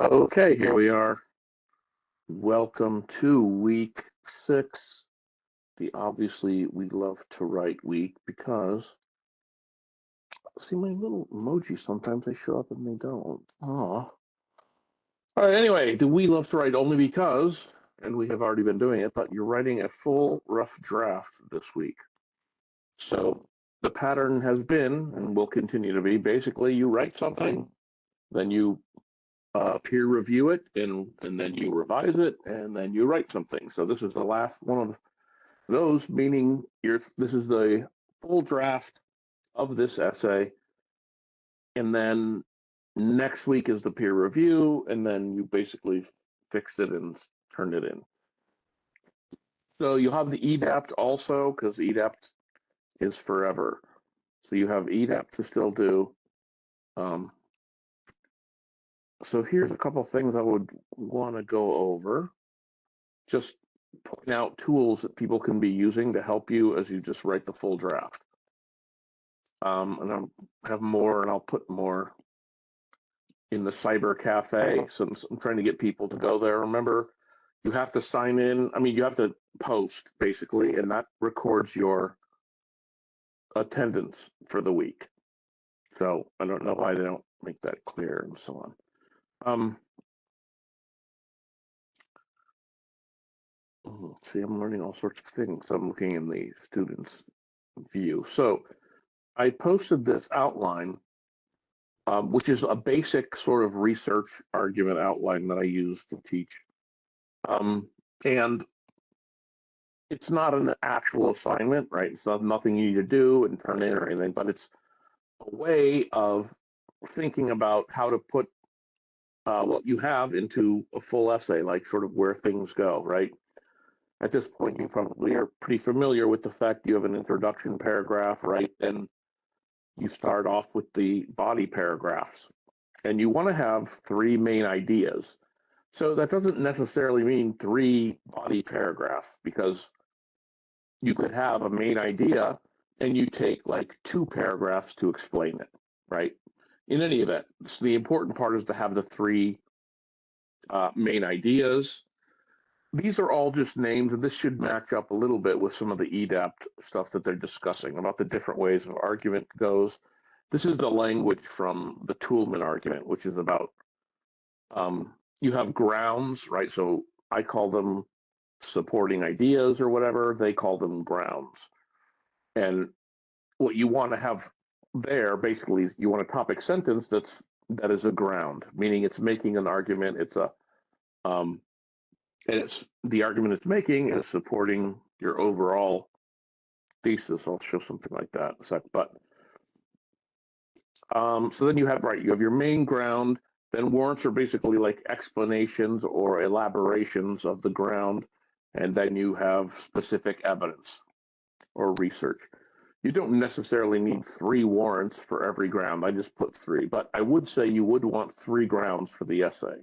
Okay, here we are. Welcome to week 6. The obviously we love to write week because see my little emoji sometimes they show up and they don't. Aw. All right, anyway, the we love to write only because, and we have already been doing it, but you're writing a full rough draft this week. So the pattern has been and will continue to be basically you write something, then you peer review it, and then you revise it, and then you write something. So this is the last one of those, meaning this is the full draft of this essay, and then next week is the peer review, and then you basically fix it and turn it in. So you have the EDAPT also, because EDAPT is forever. So you have EDAPT to still do. So here's a couple things I would want to go over. Just point out tools that people can be using to help you as you just write the full draft. And I'll have more, and I'll put more in the Cyber Cafe since I'm trying to get people to go there. Remember, you have to sign in. I mean, you have to post basically, and that records your attendance for the week. So I don't know why they don't make that clear and so on. See, I'm learning all sorts of things. I'm looking in the students' view. So I posted this outline, which is a basic sort of research argument outline that I use to teach. And it's not an actual assignment, right? It's not nothing you need to do and turn in or anything, but it's a way of thinking about how to put what you have into a full essay, like sort of where things go, right? At this point, you probably are pretty familiar with the fact you have an introduction paragraph, right? And you start off with the body paragraphs, and you want to have 3 main ideas. So that doesn't necessarily mean 3 body paragraphs, because you could have a main idea and you take like 2 paragraphs to explain it, right? In any event, so the important part is to have the 3 main ideas. These are all just names, and this should match up a little bit with some of the EDAPT stuff that they're discussing about the different ways of argument goes. This is the language from the Toulmin argument, which is about you have grounds, right? So I call them supporting ideas or whatever. They call them grounds. And what you want to have there basically is you want a topic sentence that is a ground, meaning it's making an argument. It's a and it's the argument it's making is supporting your overall thesis. I'll show something like that in a sec. But so then you have your main ground. Then warrants are basically like explanations or elaborations of the ground, and then you have specific evidence or research. You don't necessarily need 3 warrants for every ground. I just put 3, but I would say you would want 3 grounds for the essay,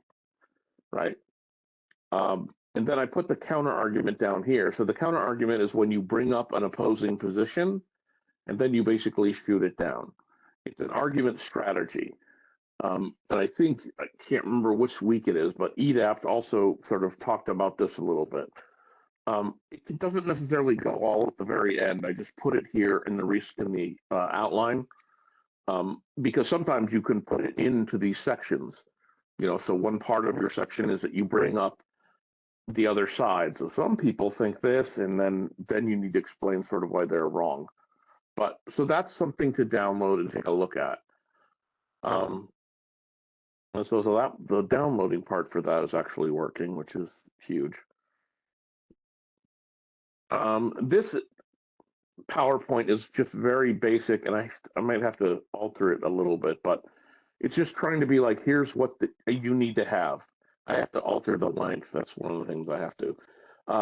right? And then I put the counter argument down here. So the counter argument is when you bring up an opposing position, and then you basically shoot it down. It's an argument strategy. And I think, I can't remember which week it is, but EDAPT also sort of talked about this a little bit. It doesn't necessarily go all at the very end. I just put it here in the outline, because sometimes you can put it into these sections. So one part of your section is that you bring up the other side. So some people think this, and then you need to explain sort of why they're wrong. But so that's something to download and take a look at. And so that the downloading part for that is actually working, which is huge. This PowerPoint is just very basic, and I might have to alter it a little bit, but it's just trying to be like, here's what you need to have. I have to alter the length. That's one of the things I have to.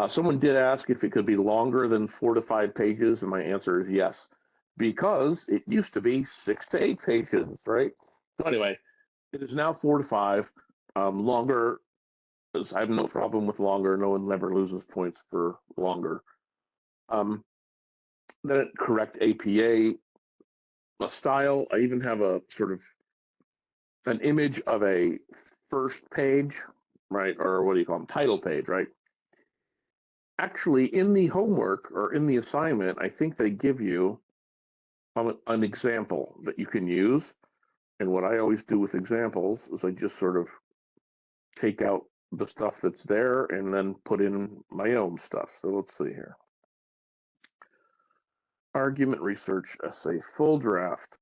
Someone did ask if it could be longer than 4 to 5 pages, and my answer is yes, because it used to be 6 to 8 pages, right? So anyway, it is now 4 to 5. Longer, I have no problem with longer. No one ever loses points for longer. Then correct APA style. I even have a sort of an image of a first page, right? Or what do you call them? Title page, right? Actually, in the homework or in the assignment, I think they give you an example that you can use. And what I always do with examples is I just sort of take out the stuff that's there and then put in my own stuff. So let's see here. Argument research essay, full draft.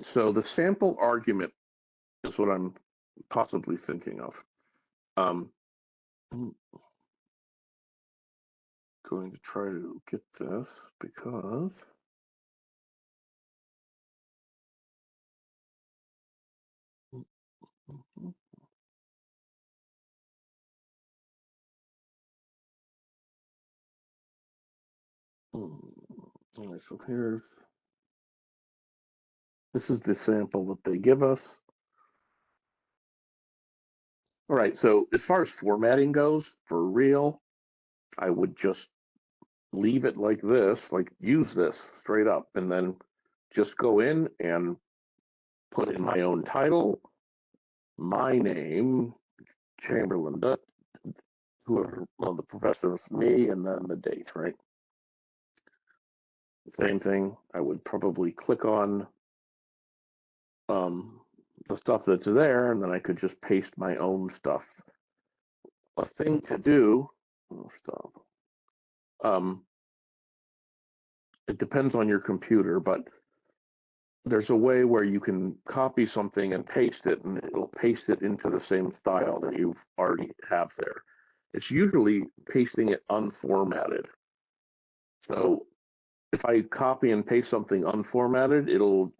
So the sample argument is what I'm possibly thinking of. I'm going to try to get this because all right, so this is the sample that they give us. All right, so as far as formatting goes, for real, I would just leave it like this, like use this straight up, and then just go in and put in my own title, my name, Chamberlain, whoever, well, the professor is me, and then the date, right? Same thing, I would probably click on the stuff that's there, and then I could just paste my own stuff. A thing to do, stop. It depends on your computer, but there's a way where you can copy something and paste it, and it'll paste it into the same style that you've already have there. It's usually pasting it unformatted. So if I copy and paste something unformatted, it'll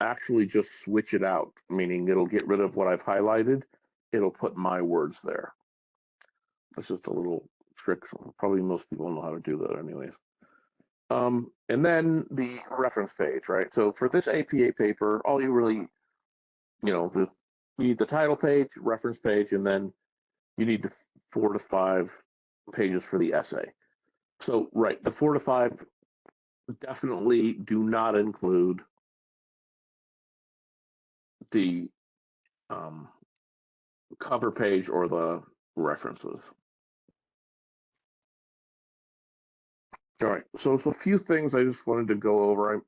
actually just switch it out, meaning it'll get rid of what I've highlighted. It'll put my words there. That's just a little trick. Probably most people know how to do that anyways. And then the reference page, right? So for this APA paper, all you really, you need the title page, reference page, and then you need 4 to 5 pages for the essay. So, right, the 4 to 5 definitely do not include the cover page or the references. All right, so it's a few things I just wanted to go over.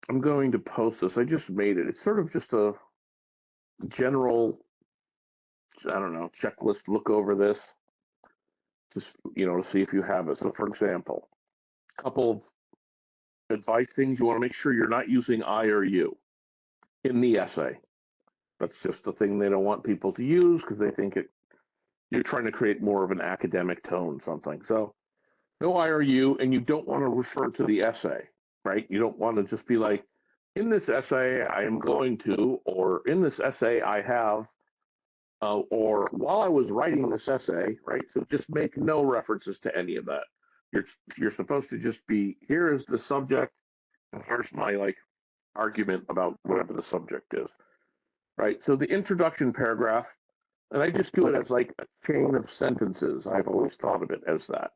I'm going to post this. I just made it. It's sort of just a general, I don't know, checklist. Look over this, just to see if you have it. So, for example, a couple of advice things: you want to make sure you're not using I or you in the essay. That's just the thing they don't want people to use because they think you're trying to create more of an academic tone, something. So, no I or you, and you don't want to refer to the essay, right? You don't want to just be like, in this essay, I am going to, or in this essay, I have, or while I was writing this essay, right? So just make no references to any of that. You're supposed to just be, here is the subject, and here's my argument about whatever the subject is, right? So the introduction paragraph, and I just do it as like a chain of sentences. I've always thought of it as that.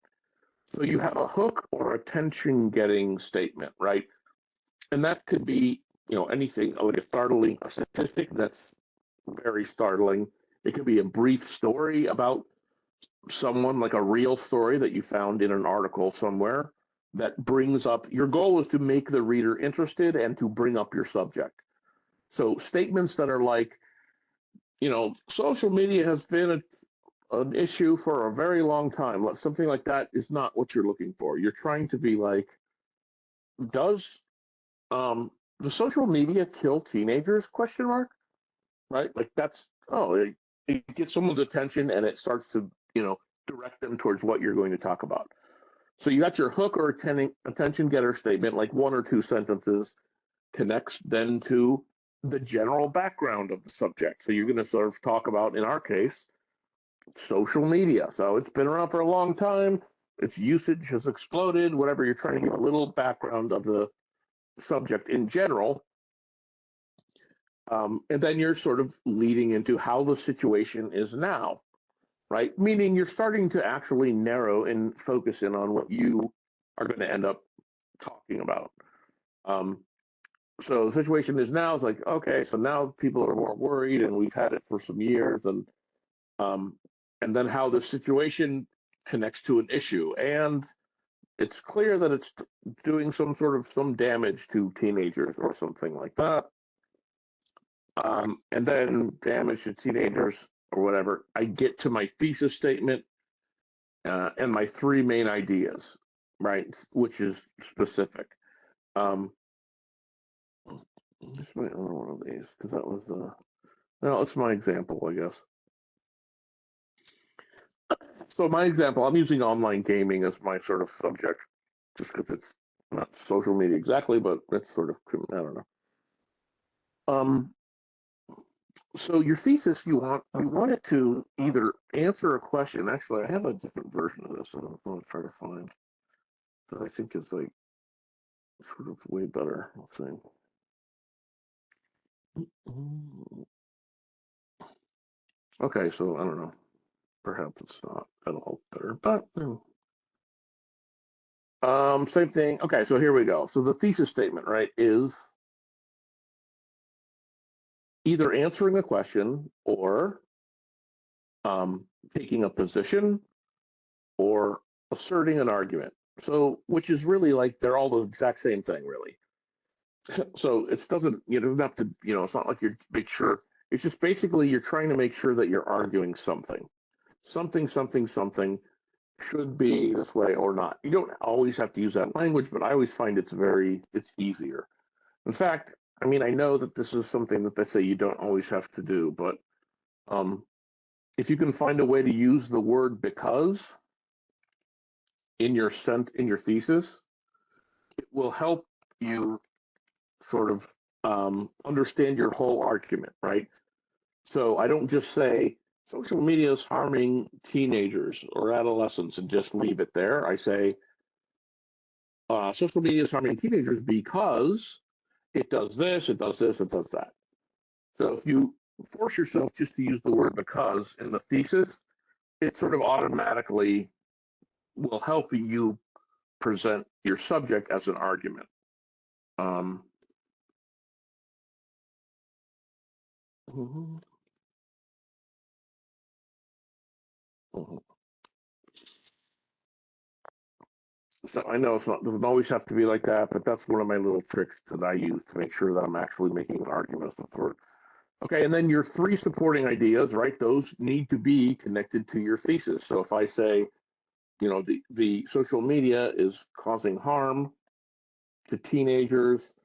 So you have a hook or attention getting statement, right? And that could be, anything like a startling statistic that's very startling. It could be a brief story about someone, like a real story that you found in an article somewhere that brings up, your goal is to make the reader interested and to bring up your subject. So statements that are like, social media has been an issue for a very long time. Something like that is not what you're looking for. You're trying to be like, does the social media kill teenagers? Question mark. Right? Like that's it gets someone's attention and it starts to direct them towards what you're going to talk about. So you got your hook or attention getter statement, like 1 or 2 sentences, connects then to the general background of the subject. So you're going to sort of talk about, in our case, social media. So it's been around for a long time. Its usage has exploded, whatever. You're trying to give a little background of the subject in general. And then you're sort of leading into how the situation is now, right? Meaning you're starting to actually narrow and focus in on what you are going to end up talking about. So the situation is now is like, okay, so now people are more worried, and we've had it for some years, um, and then how the situation connects to an issue, and it's clear that it's doing some damage to teenagers or something like that, and then damage to teenagers or whatever. I get to my thesis statement and my three main ideas, right, which is specific. Um, this might be one of these because that was no, it's my example, I guess. So my example, I'm using online gaming as my sort of subject, just because it's not social media exactly, but it's sort of I don't know. Um, so your thesis, you want it to either answer a question. Actually, I have a different version of this. I don't want to try to find that I think is like sort of way better. Let's see. Okay, so I don't know. Perhaps it's not at all better, but same thing. Okay, so here we go. So the thesis statement, right, is either answering a question or taking a position or asserting an argument. So, which is really like they're all the exact same thing, really. So it doesn't, doesn't have to, it's not like you're make sure. It's just basically you're trying to make sure that you're arguing something, something should be this way or not. You don't always have to use that language, but I always find it's easier. In fact, I mean, I know that this is something that they say you don't always have to do, but um, if you can find a way to use the word because in your thesis, it will help you sort of understand your whole argument, right? So I don't just say social media is harming teenagers or adolescents and just leave it there. I say social media is harming teenagers because it does this, it does this, it does that. So if you force yourself just to use the word because in the thesis, it sort of automatically will help you present your subject as an argument. Um, mhm, mhm. So I know it's not doesn't always have to be like that, but that's one of my little tricks that I use to make sure that I'm actually making an argument of some sort. Okay, and then your three supporting ideas, right? Those need to be connected to your thesis. So if I say, the social media is causing harm to teenagers,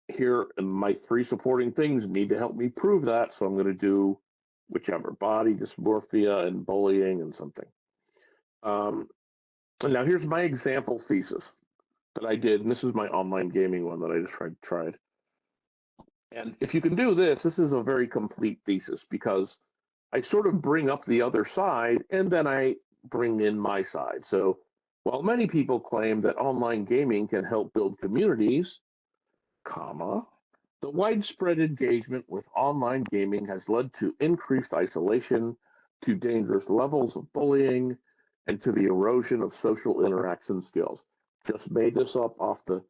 here and my three supporting things need to help me prove that. So I'm going to do whichever body dysmorphia and bullying and something. And now here's my example thesis that I did, and this is my online gaming one that I just tried. And if you can do this, this is a very complete thesis because I sort of bring up the other side and then I bring in my side. So while many people claim that online gaming can help build communities, comma, the widespread engagement with online gaming has led to increased isolation, to dangerous levels of bullying, and to the erosion of social interaction skills. Just made this up off the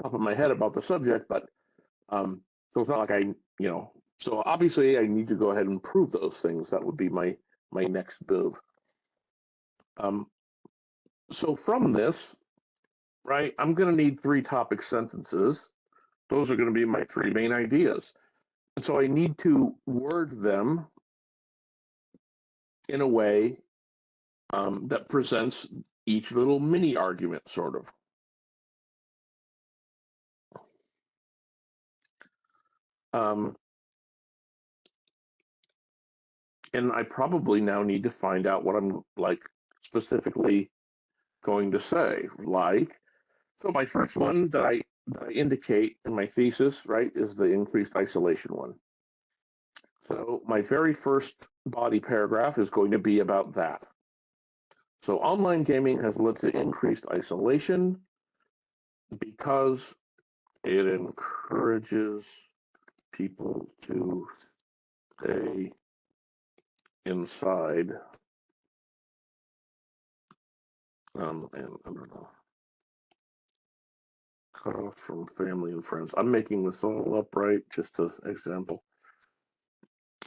top of my head about the subject, but so it's not like so obviously I need to go ahead and prove those things. That would be my next move. Um, so from this, right, I'm going to need three topic sentences. Those are going to be my three main ideas. And so I need to word them in a way that presents each little mini argument, sort of. Um, and I probably now need to find out what I'm like specifically going to say. Like, so my first one that I indicate in my thesis, right, is the increased isolation one. So my very first body paragraph is going to be about that. So online gaming has led to increased isolation because it encourages people to stay inside. And I don't know. cut off from family and friends. I'm making this all up, right? Just an example.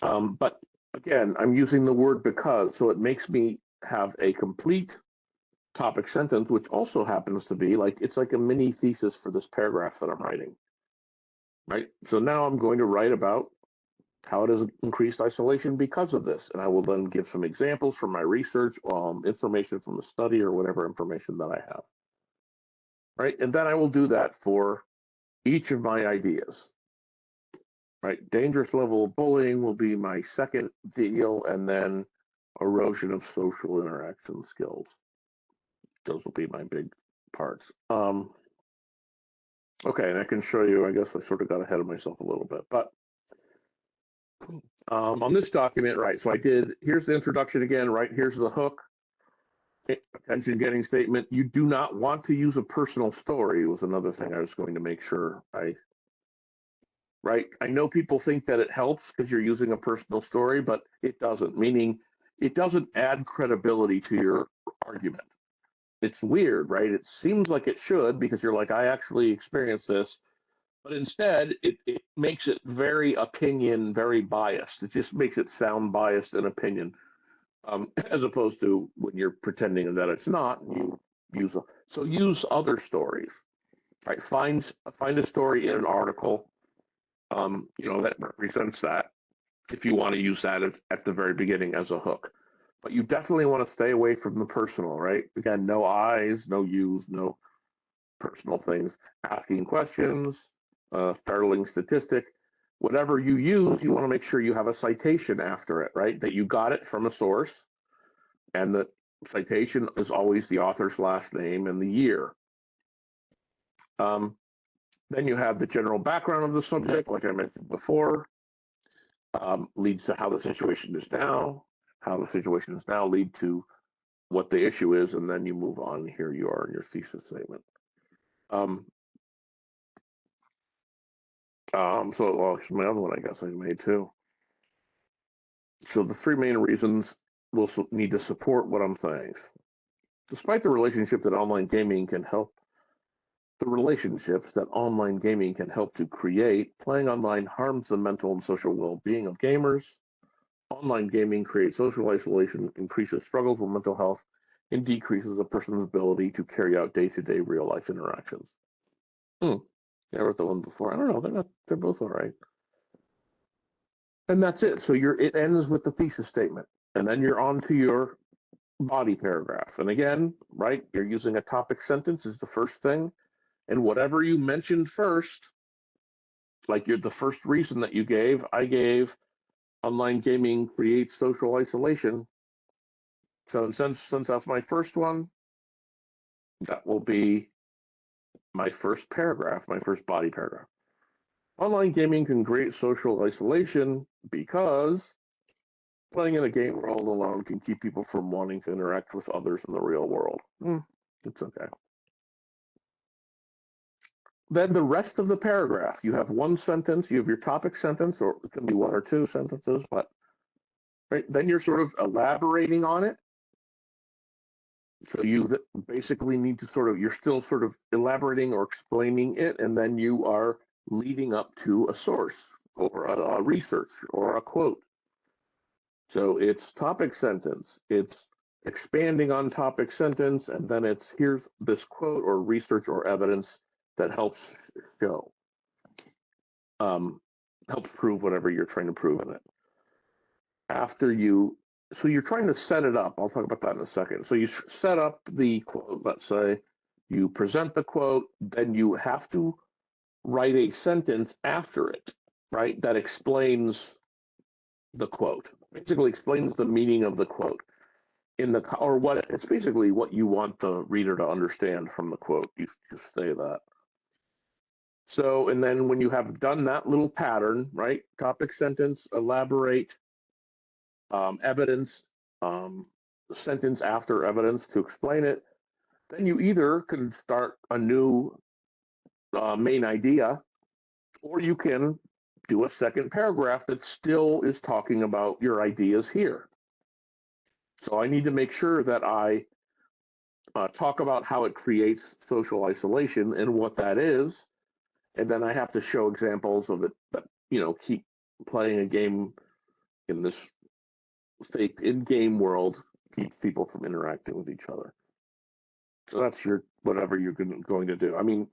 But again, I'm using the word because, so it makes me have a complete topic sentence, which also happens to be like, it's like a mini thesis for this paragraph that I'm writing, right? So now I'm going to write about how it has increased isolation because of this. And I will then give some examples from my research, information from the study or whatever information that I have, right? And then I will do that for each of my ideas, right? Dangerous level of bullying will be my second deal, and then erosion of social interaction skills. Those will be my big parts. Okay, and I can show you, I guess I sort of got ahead of myself a little bit, but on this document, right, so I did, here's the introduction again, right, here's the hook, attention getting statement. You do not want to use a personal story was another thing I was going to make sure right? I know people think that it helps because you're using a personal story, but it doesn't, meaning it doesn't add credibility to your argument. It's weird, right? It seems like it should because you're like, I actually experienced this, but instead it makes it very opinion, very biased. It just makes it sound biased and opinion, as opposed to when you're pretending that it's not. You use other stories, right? Find a story in an article, that represents that. If you want to use that at the very beginning as a hook, but you definitely want to stay away from the personal, right? Again, no I's, no U's, no personal things. Asking questions, startling statistic, whatever you use, you want to make sure you have a citation after it, right? That you got it from a source, and the citation is always the author's last name and the year. Then you have the general background of the subject, like I mentioned before, leads to how the situation is now, lead to what the issue is, and then you move on. Here you are in your thesis statement. Here's my other one, I guess I made too. So the three main reasons we'll need to support what I'm saying. Despite the relationships that online gaming can help to create, playing online harms the mental and social well-being of gamers. Online gaming creates social isolation, increases struggles with mental health, and decreases a person's ability to carry out day-to-day real-life interactions. I wrote the one before. I don't know. They're both all right. And that's it. So it ends with the thesis statement, and then you're on to your body paragraph. And again, right, you're using a topic sentence is the first thing, and whatever you mentioned first, like the first reason that you gave, I gave online gaming creates social isolation. So since that's my first one, that will be my first paragraph, my first body paragraph. Online gaming can create social isolation because playing in a game world alone can keep people from wanting to interact with others in the real world. It's okay. Then the rest of the paragraph, you have one sentence, you have your topic sentence, or it can be one or two sentences, but right, then you're sort of elaborating on it. So you basically need to you're still sort of elaborating or explaining it, and then you are leading up to a source or a research or a quote. So it's topic sentence, it's expanding on topic sentence, and then it's here's this quote or research or evidence that helps show, helps prove whatever you're trying to prove in it. So you're trying to set it up. I'll talk about that in a second. So you set up the quote, let's say, you present the quote, then you have to write a sentence after it, right? That explains the quote, basically explains the meaning of the quote it's basically what you want the reader to understand from the quote. You say that. So, and then when you have done that little pattern, right? Topic sentence, elaborate, evidence, sentence after evidence to explain it. Then you either can start a new main idea, or you can do a second paragraph that still is talking about your ideas here. So I need to make sure that I talk about how it creates social isolation and what that is, and then I have to show examples of it that keep playing a game in this fake in-game world keeps people from interacting with each other. So that's your whatever you're going to do. I mean,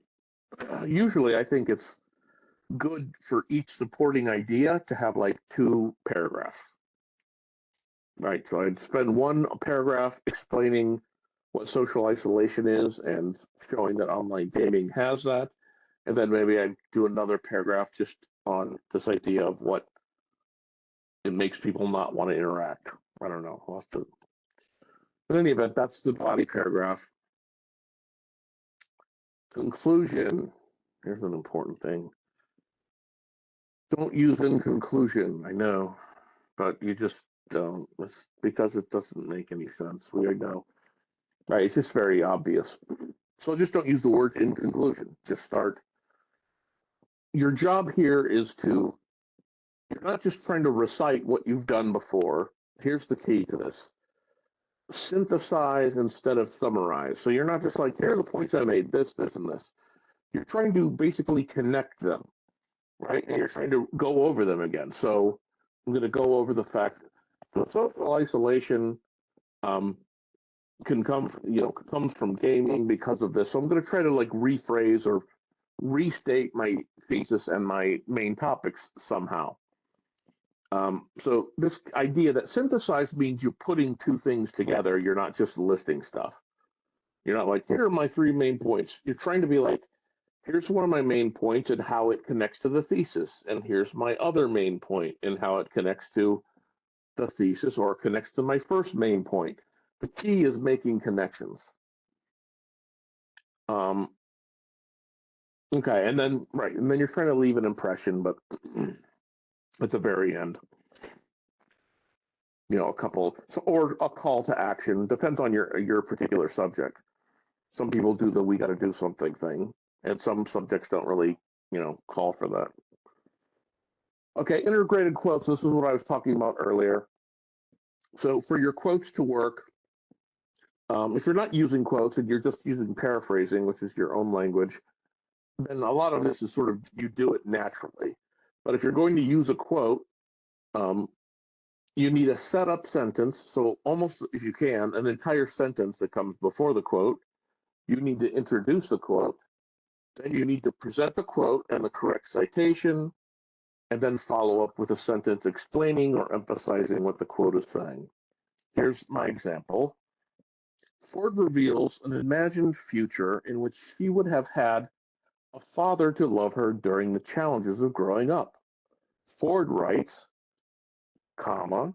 usually I think it's good for each supporting idea to have like 2 paragraphs. Right. So I'd spend 1 paragraph explaining what social isolation is and showing that online gaming has that. And then maybe I'd do another paragraph just on this idea of what it makes people not want to interact. I don't know. I'll have to... In any event, that's the body paragraph. Conclusion. Here's an important thing. Don't use in conclusion. I know, but you just don't. It's because it doesn't make any sense. We know. Right. It's just very obvious. So just don't use the word in conclusion. Just start. Your job here is to, you're not just trying to recite what you've done before. Here's the key to this. Synthesize instead of summarize. So you're not just like, here are the points I made, this, and this. You're trying to basically connect them, right? And you're trying to go over them again. So I'm going to go over the fact that social isolation can come, comes from gaming because of this. So I'm going to try to like rephrase or restate my thesis and my main topics somehow. So this idea that synthesize means you're putting 2 things together. You're not just listing stuff. You're not like, here are my 3 main points. You're trying to be like, here's one of my main points and how it connects to the thesis. And here's my other main point and how it connects to the thesis or connects to my first main point. The key is making connections. Okay, and then you're trying to leave an impression, but at the very end, a couple, or a call to action, depends on your particular subject. Some people do the "we got to do something" thing, and some subjects don't really, call for that. Okay, integrated quotes. This is what I was talking about earlier. So for your quotes to work, if you're not using quotes and you're just using paraphrasing, which is your own language, then a lot of this is sort of, you do it naturally. But if you're going to use a quote, you need a setup sentence. So almost, if you can, an entire sentence that comes before the quote. You need to introduce the quote. Then you need to present the quote and the correct citation, and then follow up with a sentence explaining or emphasizing what the quote is saying. Here's my example. Ford reveals an imagined future in which she would have had a father to love her during the challenges of growing up. Ford writes, comma,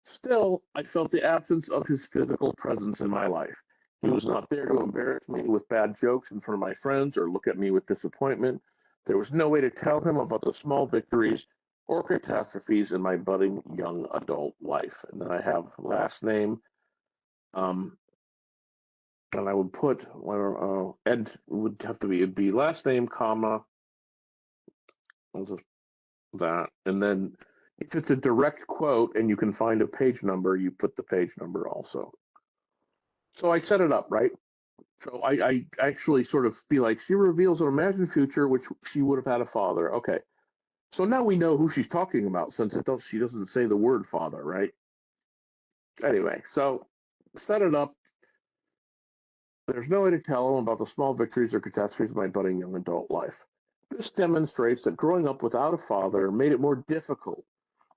still, I felt the absence of his physical presence in my life. He was not there to embarrass me with bad jokes in front of my friends or look at me with disappointment. There was no way to tell him about the small victories or catastrophes in my budding young adult life. And then I have last name. And I would put, Ed would have to be, it'd be last name, comma, that. And then if it's a direct quote and you can find a page number, you put the page number also. So I set it up, right? So I actually sort of be like, she reveals an imagined future which she would have had a father. Okay. So now we know who she's talking about since she doesn't say the word father, right? Anyway, so set it up. There's no way to tell him about the small victories or catastrophes of my budding young adult life. This demonstrates that growing up without a father made it more difficult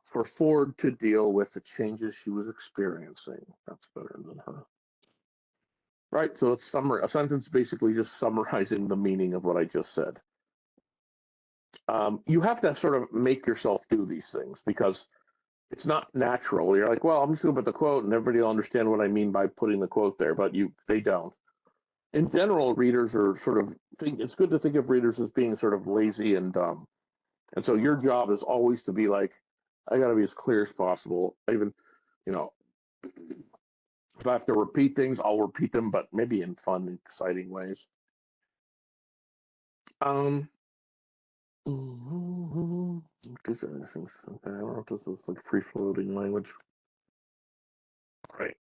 for Ford to deal with the changes she was experiencing. That's better than her. Right, so it's a sentence basically just summarizing the meaning of what I just said. You have to sort of make yourself do these things because it's not natural. You're like, well, I'm just going to put the quote and everybody will understand what I mean by putting the quote there, but they don't. In general, readers are sort of, it's good to think of readers as being sort of lazy and dumb. And so your job is always to be like, I got to be as clear as possible. Even, if I have to repeat things, I'll repeat them, but maybe in fun and exciting ways. I don't know if this is like free floating language. All right.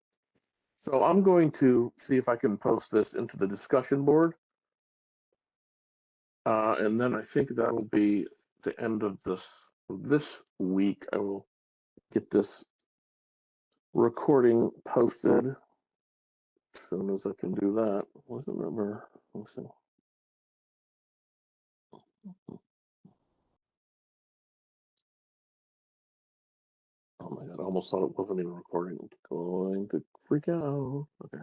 So I'm going to see if I can post this into the discussion board. And then I think that will be the end of this week. I will get this recording posted as soon as I can do that. What's the number? Let me see. Oh my god, I almost thought it wasn't even recording. Going to freak out. Okay.